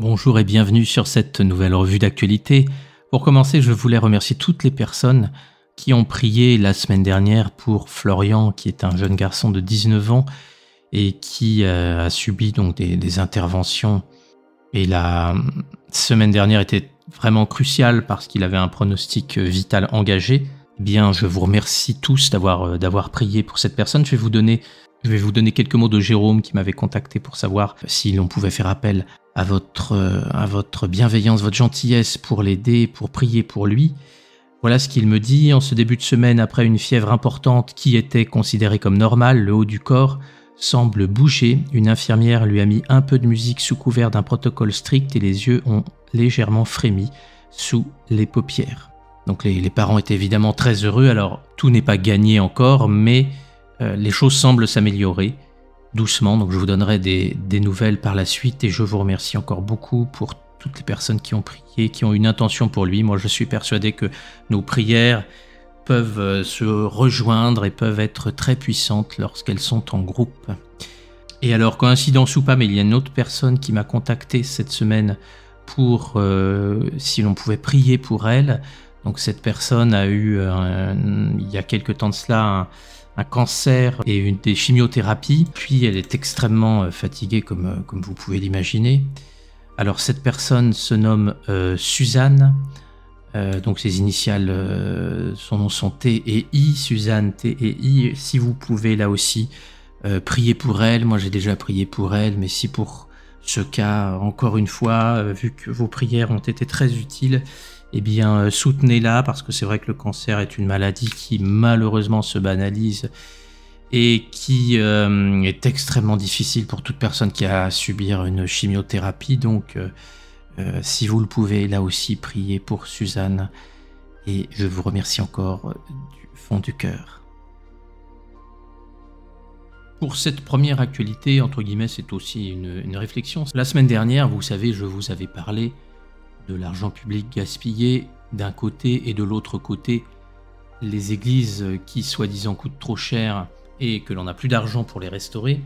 Bonjour et bienvenue sur cette nouvelle revue d'actualité. Pour commencer, je voulais remercier toutes les personnes qui ont prié la semaine dernière pour Florian, qui est un jeune garçon de 19 ans et qui a subi donc des interventions. Et la semaine dernière était vraiment cruciale parce qu'il avait un pronostic vital engagé. Eh bien, je vous remercie tous d'avoir prié pour cette personne. Je vais vous donner quelques mots de Jérôme qui m'avait contacté pour savoir si l'on pouvait faire appel à votre bienveillance, votre gentillesse pour l'aider, pour prier pour lui. Voilà ce qu'il me dit. En ce début de semaine, après une fièvre importante qui était considérée comme normale, le haut du corps semble bouger. Une infirmière lui a mis un peu de musique sous couvert d'un protocole strict et les yeux ont légèrement frémi sous les paupières. Donc les parents étaient évidemment très heureux. Alors tout n'est pas gagné encore, mais les choses semblent s'améliorer doucement. Donc je vous donnerai des nouvelles par la suite et je vous remercie encore beaucoup pour toutes les personnes qui ont prié, qui ont une intention pour lui. Moi je suis persuadé que nos prières peuvent se rejoindre et peuvent être très puissantes lorsqu'elles sont en groupe. Et alors, coïncidence ou pas, mais il y a une autre personne qui m'a contacté cette semaine pour si l'on pouvait prier pour elle. Donc cette personne a eu, il y a quelque temps de cela, un cancer et des chimiothérapies. Puis elle est extrêmement fatiguée comme vous pouvez l'imaginer. Alors cette personne se nomme Suzanne. Donc ses initiales, son nom sont T et I, Suzanne T et I. Si vous pouvez là aussi prier pour elle, moi j'ai déjà prié pour elle, mais si pour ce cas, encore une fois, vu que vos prières ont été très utiles, eh bien soutenez-la, parce que c'est vrai que le cancer est une maladie qui malheureusement se banalise et qui est extrêmement difficile pour toute personne qui a à subir une chimiothérapie. Donc si vous le pouvez, là aussi, priez pour Suzanne. Et je vous remercie encore du fond du cœur. Pour cette première actualité, entre guillemets, c'est aussi une réflexion. La semaine dernière, vous savez, je vous avais parlé de l'argent public gaspillé d'un côté et de l'autre côté, les églises qui, soi-disant, coûtent trop cher et que l'on n'a plus d'argent pour les restaurer.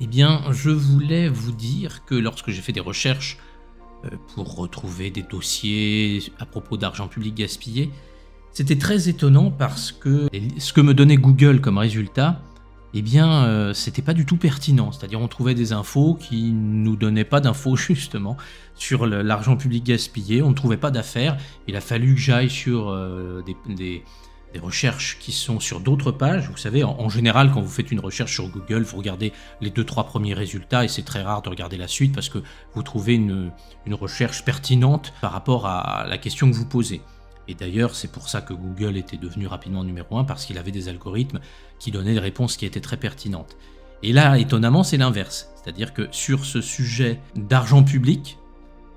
Eh bien, je voulais vous dire que lorsque j'ai fait des recherches pour retrouver des dossiers à propos d'argent public gaspillé, c'était très étonnant parce que ce que me donnait Google comme résultat, eh bien, c'était pas du tout pertinent. C'est-à-dire, on trouvait des infos qui nous donnaient pas d'infos justement sur l'argent public gaspillé. On ne trouvait pas d'affaires. Il a fallu que j'aille sur des recherches qui sont sur d'autres pages. Vous savez, en général, quand vous faites une recherche sur Google, vous regardez les 2-3 premiers résultats et c'est très rare de regarder la suite parce que vous trouvez une recherche pertinente par rapport à la question que vous posez. Et d'ailleurs, c'est pour ça que Google était devenu rapidement numéro 1, parce qu'il avait des algorithmes qui donnaient des réponses qui étaient très pertinentes. Et là, étonnamment, c'est l'inverse. C'est-à-dire que sur ce sujet d'argent public,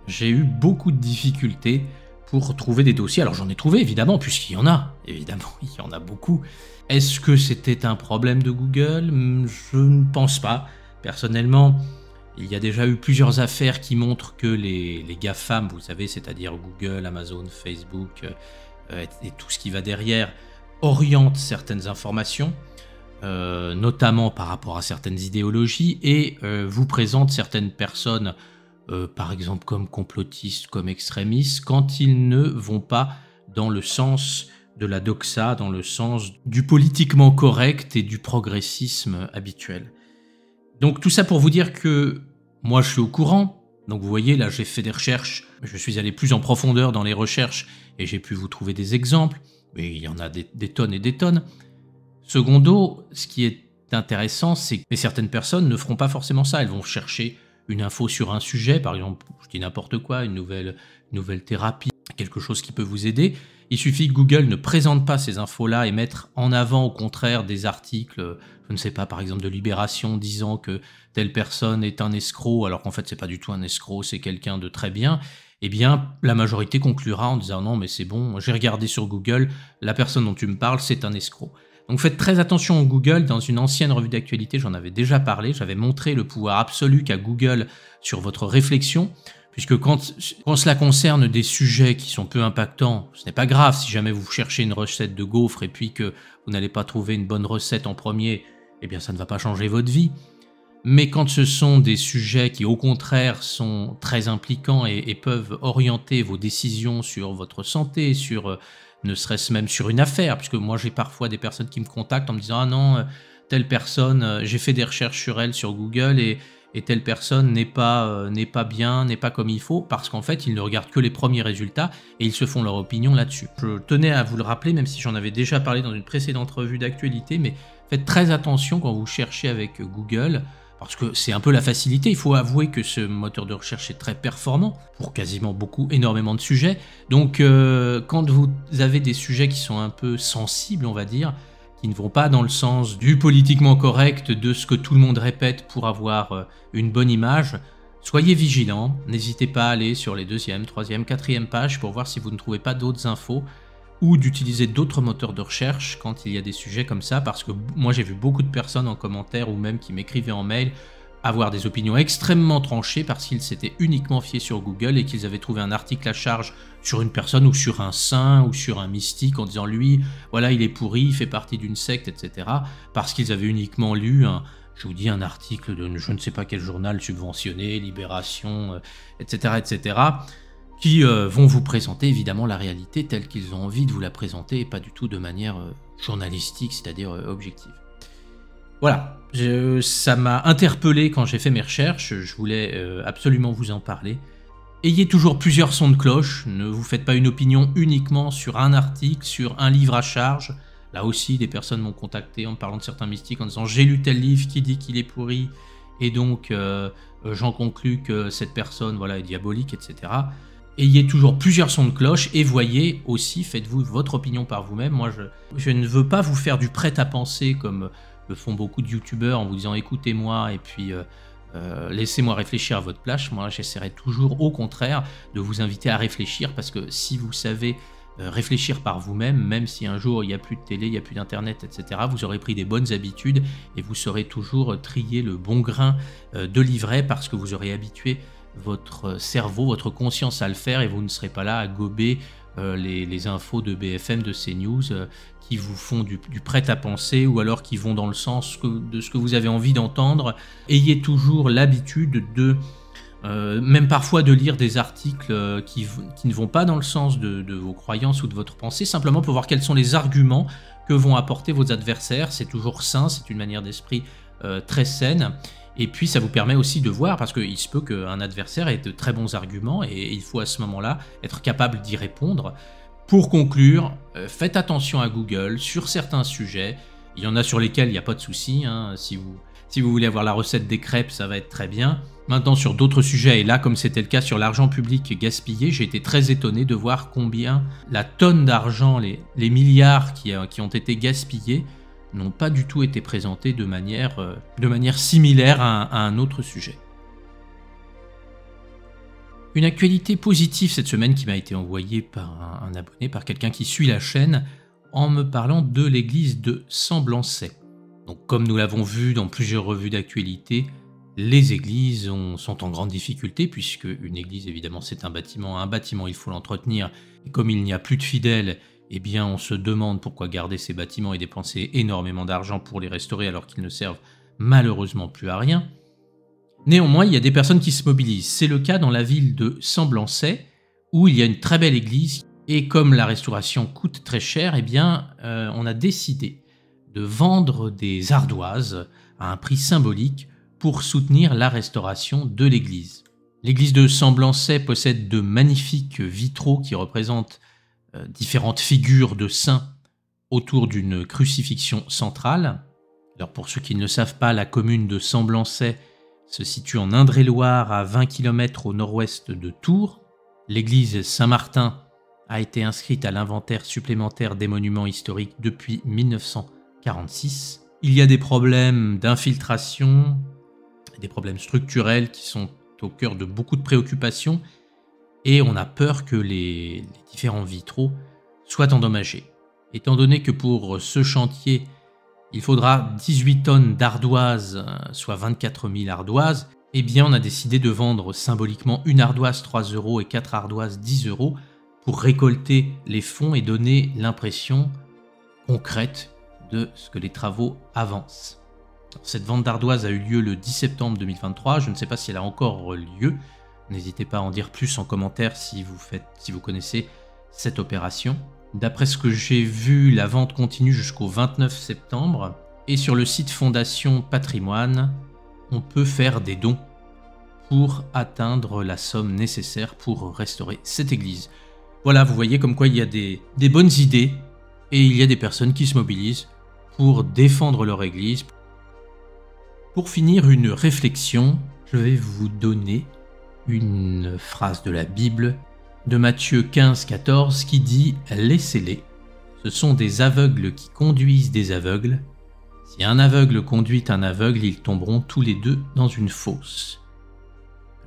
j'ai eu beaucoup de difficultés pour trouver des dossiers. Alors j'en ai trouvé évidemment, puisqu'il y en a, évidemment, il y en a beaucoup. Est-ce que c'était un problème de Google? Je ne pense pas. Personnellement, il y a déjà eu plusieurs affaires qui montrent que les GAFAM, vous savez, c'est-à-dire Google, Amazon, Facebook et tout ce qui va derrière, orientent certaines informations, notamment par rapport à certaines idéologies, et vous présentent certaines personnes par exemple comme complotistes, comme extrémistes, quand ils ne vont pas dans le sens de la doxa, dans le sens du politiquement correct et du progressisme habituel. Donc tout ça pour vous dire que moi je suis au courant. Donc vous voyez, là j'ai fait des recherches, je suis allé plus en profondeur dans les recherches et j'ai pu vous trouver des exemples, mais il y en a des tonnes et des tonnes. Secondo, ce qui est intéressant, c'est que certaines personnes ne feront pas forcément ça, elles vont chercher une info sur un sujet, par exemple, je dis n'importe quoi, une nouvelle thérapie, quelque chose qui peut vous aider. Il suffit que Google ne présente pas ces infos-là et mettre en avant au contraire des articles, je ne sais pas, par exemple de Libération, disant que telle personne est un escroc, alors qu'en fait c'est pas du tout un escroc, c'est quelqu'un de très bien. Eh bien, la majorité conclura en disant non mais c'est bon, j'ai regardé sur Google, la personne dont tu me parles, c'est un escroc. Donc faites très attention au Google. Dans une ancienne revue d'actualité, j'en avais déjà parlé, j'avais montré le pouvoir absolu qu'a Google sur votre réflexion, puisque quand cela concerne des sujets qui sont peu impactants, ce n'est pas grave si jamais vous cherchez une recette de gaufres et puis que vous n'allez pas trouver une bonne recette en premier, eh bien ça ne va pas changer votre vie. Mais quand ce sont des sujets qui, au contraire, sont très impliquants et peuvent orienter vos décisions sur votre santé, sur ne serait-ce même sur une affaire, puisque moi j'ai parfois des personnes qui me contactent en me disant: «Ah non, telle personne, j'ai fait des recherches sur elle sur Google et telle personne n'est pas bien, n'est pas comme il faut», parce qu'en fait, ils ne regardent que les premiers résultats et ils se font leur opinion là-dessus. Je tenais à vous le rappeler, même si j'en avais déjà parlé dans une précédente revue d'actualité, mais faites très attention quand vous cherchez avec Google, parce que c'est un peu la facilité. Il faut avouer que ce moteur de recherche est très performant pour quasiment énormément de sujets. Donc quand vous avez des sujets qui sont un peu sensibles, on va dire, qui ne vont pas dans le sens du politiquement correct, de ce que tout le monde répète pour avoir une bonne image, soyez vigilants. N'hésitez pas à aller sur les 2e, 3e, 4e pages pour voir si vous ne trouvez pas d'autres infos, ou d'utiliser d'autres moteurs de recherche quand il y a des sujets comme ça, parce que moi j'ai vu beaucoup de personnes en commentaire ou même qui m'écrivaient en mail avoir des opinions extrêmement tranchées parce qu'ils s'étaient uniquement fiés sur Google et qu'ils avaient trouvé un article à charge sur une personne ou sur un saint ou sur un mystique en disant lui, voilà, il est pourri, il fait partie d'une secte, etc. parce qu'ils avaient uniquement lu je vous dis, un article de je ne sais pas quel journal subventionné, Libération, etc., etc., qui vont vous présenter évidemment la réalité telle qu'ils ont envie de vous la présenter et pas du tout de manière journalistique, c'est-à-dire objective. Voilà, ça m'a interpellé quand j'ai fait mes recherches, je voulais absolument vous en parler. Ayez toujours plusieurs sons de cloche, ne vous faites pas une opinion uniquement sur un article, sur un livre à charge. Là aussi, des personnes m'ont contacté en me parlant de certains mystiques en disant « j'ai lu tel livre qui dit qu'il est pourri et donc j'en conclus que cette personne voilà, est diabolique, etc. » Ayez toujours plusieurs sons de cloche et voyez aussi, faites-vous votre opinion par vous-même. Moi, je ne veux pas vous faire du prêt-à-penser comme le font beaucoup de youtubeurs en vous disant écoutez-moi et puis laissez-moi réfléchir à votre place. Moi, j'essaierai toujours au contraire de vous inviter à réfléchir parce que si vous savez réfléchir par vous-même, même si un jour il n'y a plus de télé, il n'y a plus d'internet, etc., vous aurez pris des bonnes habitudes et vous saurez toujours trier le bon grain de l'ivraie parce que vous aurez habitué votre cerveau, votre conscience à le faire et vous ne serez pas là à gober les infos de BFM, de CNews qui vous font du prêt-à-penser ou alors qui vont dans le sens de ce que vous avez envie d'entendre. Ayez toujours l'habitude de, même parfois de lire des articles qui ne vont pas dans le sens de vos croyances ou de votre pensée, simplement pour voir quels sont les arguments que vont apporter vos adversaires. C'est toujours sain, c'est une manière d'esprit très saine. Et puis ça vous permet aussi de voir, parce qu'il se peut qu'un adversaire ait de très bons arguments et il faut à ce moment-là être capable d'y répondre. Pour conclure, faites attention à Google sur certains sujets. Il y en a sur lesquels il n'y a pas de souci. Hein. Si vous voulez avoir la recette des crêpes, ça va être très bien. Maintenant sur d'autres sujets, et là comme c'était le cas sur l'argent public gaspillé, j'ai été très étonné de voir combien la tonne d'argent, les milliards qui ont été gaspillés, n'ont pas du tout été présentés de manière similaire à un autre sujet. Une actualité positive cette semaine qui m'a été envoyée par un abonné, par quelqu'un qui suit la chaîne, en me parlant de l'église de Semblançay. Donc, comme nous l'avons vu dans plusieurs revues d'actualité, les églises sont en grande difficulté puisque une église, évidemment, c'est un bâtiment, il faut l'entretenir. Et comme il n'y a plus de fidèles, eh bien, on se demande pourquoi garder ces bâtiments et dépenser énormément d'argent pour les restaurer alors qu'ils ne servent malheureusement plus à rien. Néanmoins, il y a des personnes qui se mobilisent. C'est le cas dans la ville de Semblançay, où il y a une très belle église. Et comme la restauration coûte très cher, eh bien, on a décidé de vendre des ardoises à un prix symbolique pour soutenir la restauration de l'église. L'église de Semblançay possède de magnifiques vitraux qui représentent différentes figures de saints autour d'une crucifixion centrale. Alors pour ceux qui ne le savent pas, la commune de Semblançay se situe en Indre-et-Loire à 20 km au nord-ouest de Tours. L'église Saint-Martin a été inscrite à l'inventaire supplémentaire des monuments historiques depuis 1946. Il y a des problèmes d'infiltration, des problèmes structurels qui sont au cœur de beaucoup de préoccupations et on a peur que les différents vitraux soient endommagés. Étant donné que pour ce chantier, il faudra 18 tonnes d'ardoises, soit 24 000 ardoises, eh bien on a décidé de vendre symboliquement une ardoise 3 € et 4 ardoises 10 € pour récolter les fonds et donner l'impression concrète de ce que les travaux avancent. Cette vente d'ardoise a eu lieu le 10 septembre 2023. Je ne sais pas si elle a encore lieu. N'hésitez pas à en dire plus en commentaire si vous connaissez cette opération. D'après ce que j'ai vu, la vente continue jusqu'au 29 septembre. Et sur le site Fondation Patrimoine, on peut faire des dons pour atteindre la somme nécessaire pour restaurer cette église. Voilà, vous voyez comme quoi il y a des bonnes idées et il y a des personnes qui se mobilisent pour défendre leur église. Pour finir, une réflexion, je vais vous donner une phrase de la Bible de Matthieu 15-14 qui dit « Laissez-les, ce sont des aveugles qui conduisent des aveugles. Si un aveugle conduit un aveugle, ils tomberont tous les deux dans une fosse. »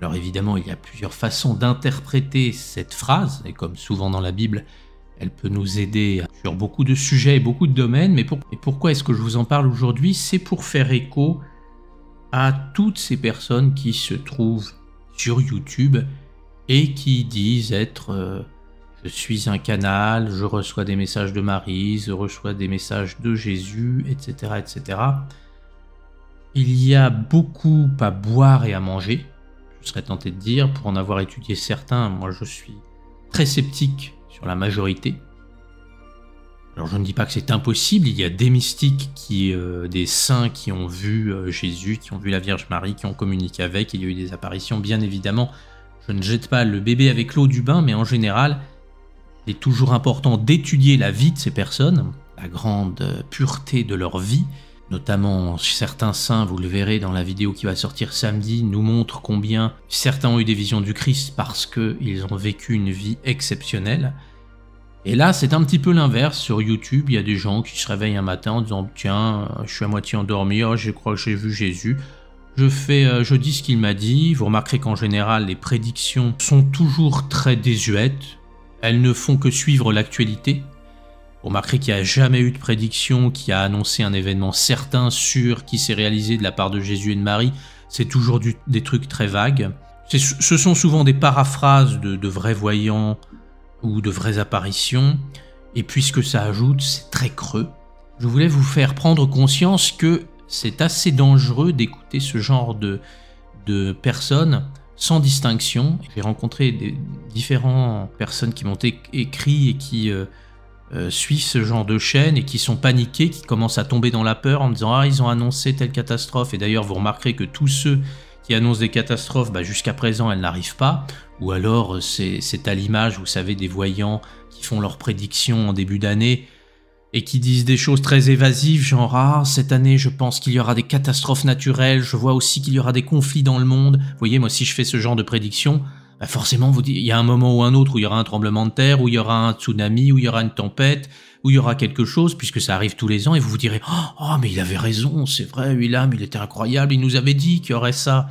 Alors évidemment, il y a plusieurs façons d'interpréter cette phrase, et comme souvent dans la Bible, elle peut nous aider sur beaucoup de sujets et beaucoup de domaines. Mais pourquoi est-ce que je vous en parle aujourd'hui? C'est pour faire écho à toutes ces personnes qui se trouvent sur YouTube et qui disent être je suis un canal, je reçois des messages de Marie, je reçois des messages de Jésus, etc., etc. Il y a beaucoup à boire et à manger, je serais tenté de dire, pour en avoir étudié certains. Moi je suis très sceptique sur la majorité. Alors je ne dis pas que c'est impossible, il y a des mystiques, des saints qui ont vu Jésus, qui ont vu la Vierge Marie, qui ont communiqué avec, il y a eu des apparitions, bien évidemment. Je ne jette pas le bébé avec l'eau du bain, mais en général, il est toujours important d'étudier la vie de ces personnes, la grande pureté de leur vie, notamment certains saints, vous le verrez dans la vidéo qui va sortir samedi, nous montrent combien certains ont eu des visions du Christ parce qu'ils ont vécu une vie exceptionnelle. Et là, c'est un petit peu l'inverse. Sur YouTube, il y a des gens qui se réveillent un matin en disant « Tiens, je suis à moitié endormi, oh, je crois que j'ai vu Jésus. » Je dis ce qu'il m'a dit. Vous remarquerez qu'en général, les prédictions sont toujours très désuètes. Elles ne font que suivre l'actualité. Vous remarquerez qu'il n'y a jamais eu de prédiction qui a annoncé un événement certain, sûr, qui s'est réalisé de la part de Jésus et de Marie. C'est toujours des trucs très vagues. Ce sont souvent des paraphrases de vrais voyants ou de vraies apparitions, et puisque ça ajoute, c'est très creux. Je voulais vous faire prendre conscience que c'est assez dangereux d'écouter ce genre de personnes sans distinction. J'ai rencontré différentes personnes qui m'ont écrit et qui suivent ce genre de chaîne et qui sont paniquées, qui commencent à tomber dans la peur en me disant « Ah, ils ont annoncé telle catastrophe », et d'ailleurs vous remarquerez que tous ceux qui annoncent des catastrophes, jusqu'à présent elles n'arrivent pas, ou alors c'est à l'image, vous savez, des voyants qui font leurs prédictions en début d'année et qui disent des choses très évasives, genre « Ah, cette année je pense qu'il y aura des catastrophes naturelles, je vois aussi qu'il y aura des conflits dans le monde ». Vous voyez, moi si je fais ce genre de prédiction, forcément il y a un moment ou un autre où il y aura un tremblement de terre, où il y aura un tsunami, où il y aura une tempête, où il y aura quelque chose, puisque ça arrive tous les ans, et vous vous direz « Oh, mais il avait raison, c'est vrai, William, il était incroyable, il nous avait dit qu'il y aurait ça ».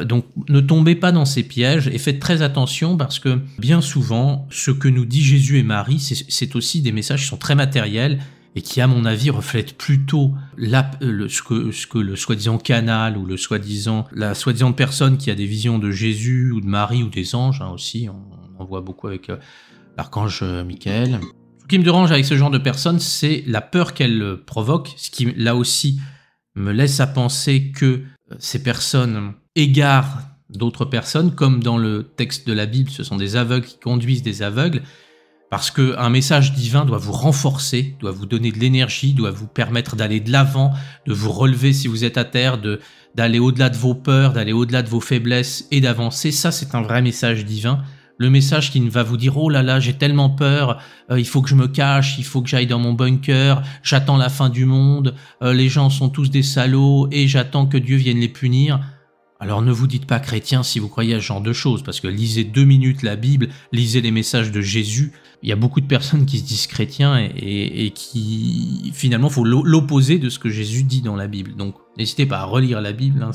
Donc ne tombez pas dans ces pièges et faites très attention parce que bien souvent, ce que nous dit Jésus et Marie, c'est aussi des messages qui sont très matériels et qui, à mon avis, reflètent plutôt ce que le soi-disant canal ou la soi-disant personne qui a des visions de Jésus ou de Marie ou des anges aussi, on en voit beaucoup avec l'archange Michael. Ce qui me dérange avec ce genre de personnes, c'est la peur qu'elles provoquent, ce qui, là aussi, me laisse à penser que ces personnes égarent d'autres personnes, comme dans le texte de la Bible, ce sont des aveugles qui conduisent des aveugles, parce qu'un message divin doit vous renforcer, doit vous donner de l'énergie, doit vous permettre d'aller de l'avant, de vous relever si vous êtes à terre, d'aller au-delà de vos peurs, d'aller au-delà de vos faiblesses et d'avancer. Ça, c'est un vrai message divin. Le message qui va vous dire « Oh là là, j'ai tellement peur, il faut que je me cache, il faut que j'aille dans mon bunker, j'attends la fin du monde, les gens sont tous des salauds et j'attends que Dieu vienne les punir ». Alors ne vous dites pas chrétien si vous croyez à ce genre de choses, parce que lisez 2 minutes la Bible, lisez les messages de Jésus. Il y a beaucoup de personnes qui se disent chrétiens et qui finalement faut l'opposé de ce que Jésus dit dans la Bible. Donc n'hésitez pas à relire la Bible,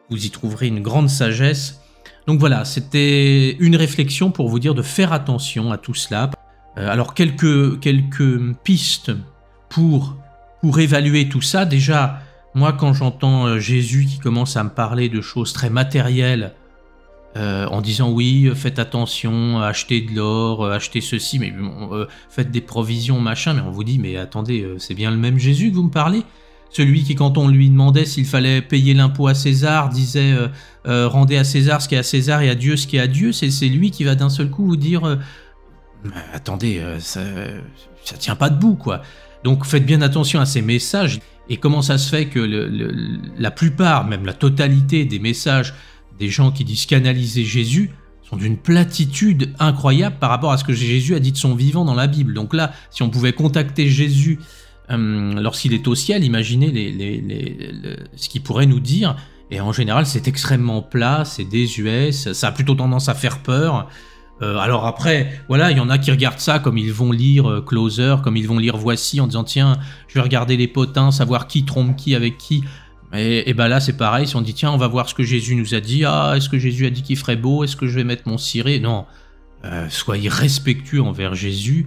vous y trouverez une grande sagesse. Donc voilà, c'était une réflexion pour vous dire de faire attention à tout cela. Alors quelques pistes pour évaluer tout ça. Déjà, moi quand j'entends Jésus qui commence à me parler de choses très matérielles, en disant oui, faites attention, achetez de l'or, achetez ceci, mais faites des provisions, machin, mais on vous dit, mais attendez, c'est bien le même Jésus que vous me parlez? celui qui, quand on lui demandait s'il fallait payer l'impôt à César, disait rendez à César ce qui est à César et à Dieu ce qui est à Dieu. C'est lui qui va d'un seul coup vous dire attendez, ça tient pas debout, quoi. Donc faites bien attention à ces messages. Et comment ça se fait que la plupart, même la totalité des messages des gens qui disent canaliser Jésus sont d'une platitude incroyable par rapport à ce que Jésus a dit de son vivant dans la Bible. Donc là, si on pouvait contacter Jésus lorsqu'il est au ciel, imaginez ce qu'il pourrait nous dire. Et en général, c'est extrêmement plat, c'est désuet, ça a plutôt tendance à faire peur. Alors après, voilà, il y en a qui regardent ça comme ils vont lire Closer, comme ils vont lire Voici, en disant tiens, je vais regarder les potins, savoir qui trompe qui avec qui. Et ben là, c'est pareil, si on dit tiens, on va voir ce que Jésus nous a dit, est-ce que Jésus a dit qu'il ferait beau, est-ce que je vais mettre mon ciré? Non, soyez respectueux envers Jésus.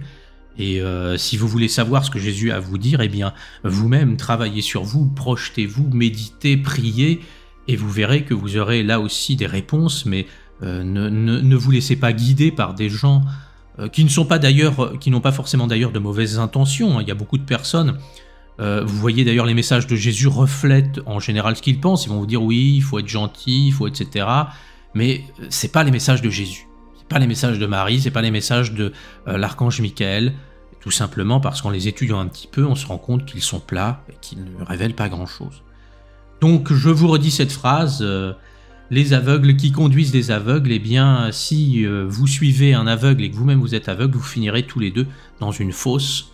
Et si vous voulez savoir ce que Jésus a à vous dire, eh bien, vous-même, travaillez sur vous, projetez-vous, méditez, priez, et vous verrez que vous aurez là aussi des réponses, mais ne vous laissez pas guider par des gens qui n'ont pas forcément d'ailleurs de mauvaises intentions. Il y a beaucoup de personnes, vous voyez d'ailleurs les messages de Jésus reflètent en général ce qu'ils pensent. Ils vont vous dire oui, il faut être gentil, il faut etc. Mais c'est pas les messages de Jésus. C'est pas les messages de Marie, c'est pas les messages de l'archange Michael. Tout simplement parce qu'en les étudiant un petit peu, on se rend compte qu'ils sont plats et qu'ils ne révèlent pas grand-chose. Donc je vous redis cette phrase, les aveugles qui conduisent les aveugles, eh bien si vous suivez un aveugle et que vous-même vous êtes aveugle, vous finirez tous les deux dans une fosse.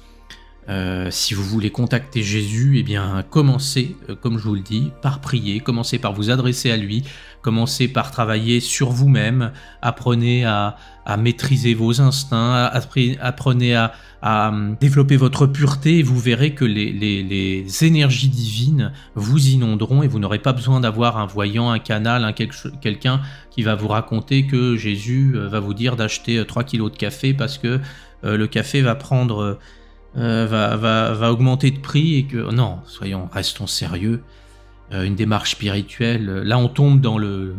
Si vous voulez contacter Jésus, eh bien commencez, comme je vous le dis, par prier, commencez par vous adresser à lui, commencez par travailler sur vous-même, apprenez à maîtriser vos instincts, apprenez à développer votre pureté, et vous verrez que les énergies divines vous inonderont et vous n'aurez pas besoin d'avoir un voyant, un canal, quelqu'un qui va vous raconter que Jésus va vous dire d'acheter 3 kilos de café parce que le café va prendre... va augmenter de prix et que... Non, restons sérieux. Une démarche spirituelle, là on tombe dans je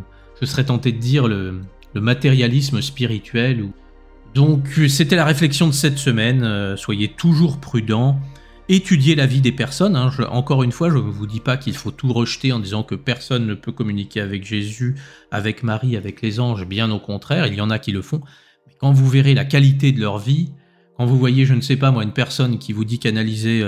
serais tenté de dire, le matérialisme spirituel. Donc c'était la réflexion de cette semaine, soyez toujours prudents, étudiez la vie des personnes. Encore une fois, je ne vous dis pas qu'il faut tout rejeter en disant que personne ne peut communiquer avec Jésus, avec Marie, avec les anges, bien au contraire, il y en a qui le font. Mais quand vous verrez la qualité de leur vie, quand vous voyez, je ne sais pas moi, une personne qui vous dit canaliser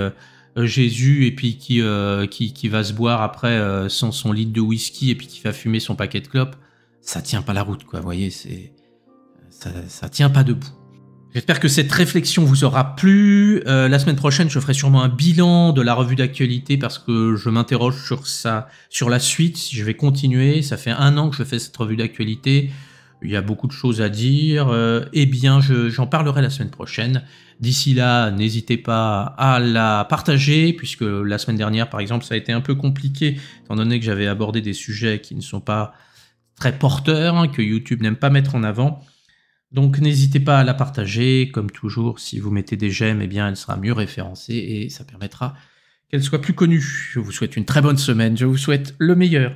Jésus et puis qui va se boire après son litre de whisky et puis qui va fumer son paquet de clopes, ça tient pas la route, quoi. Vous voyez, ça tient pas debout. J'espère que cette réflexion vous aura plu. La semaine prochaine, je ferai sûrement un bilan de la revue d'actualité parce que je m'interroge sur la suite, si je vais continuer. Ça fait 1 an que je fais cette revue d'actualité. Il y a beaucoup de choses à dire, eh bien j'en parlerai la semaine prochaine. D'ici là, n'hésitez pas à la partager, puisque la semaine dernière, par exemple, ça a été un peu compliqué, étant donné que j'avais abordé des sujets qui ne sont pas très porteurs, que YouTube n'aime pas mettre en avant. Donc n'hésitez pas à la partager, comme toujours, si vous mettez des j'aime, eh bien elle sera mieux référencée et ça permettra qu'elle soit plus connue. Je vous souhaite une très bonne semaine, je vous souhaite le meilleur.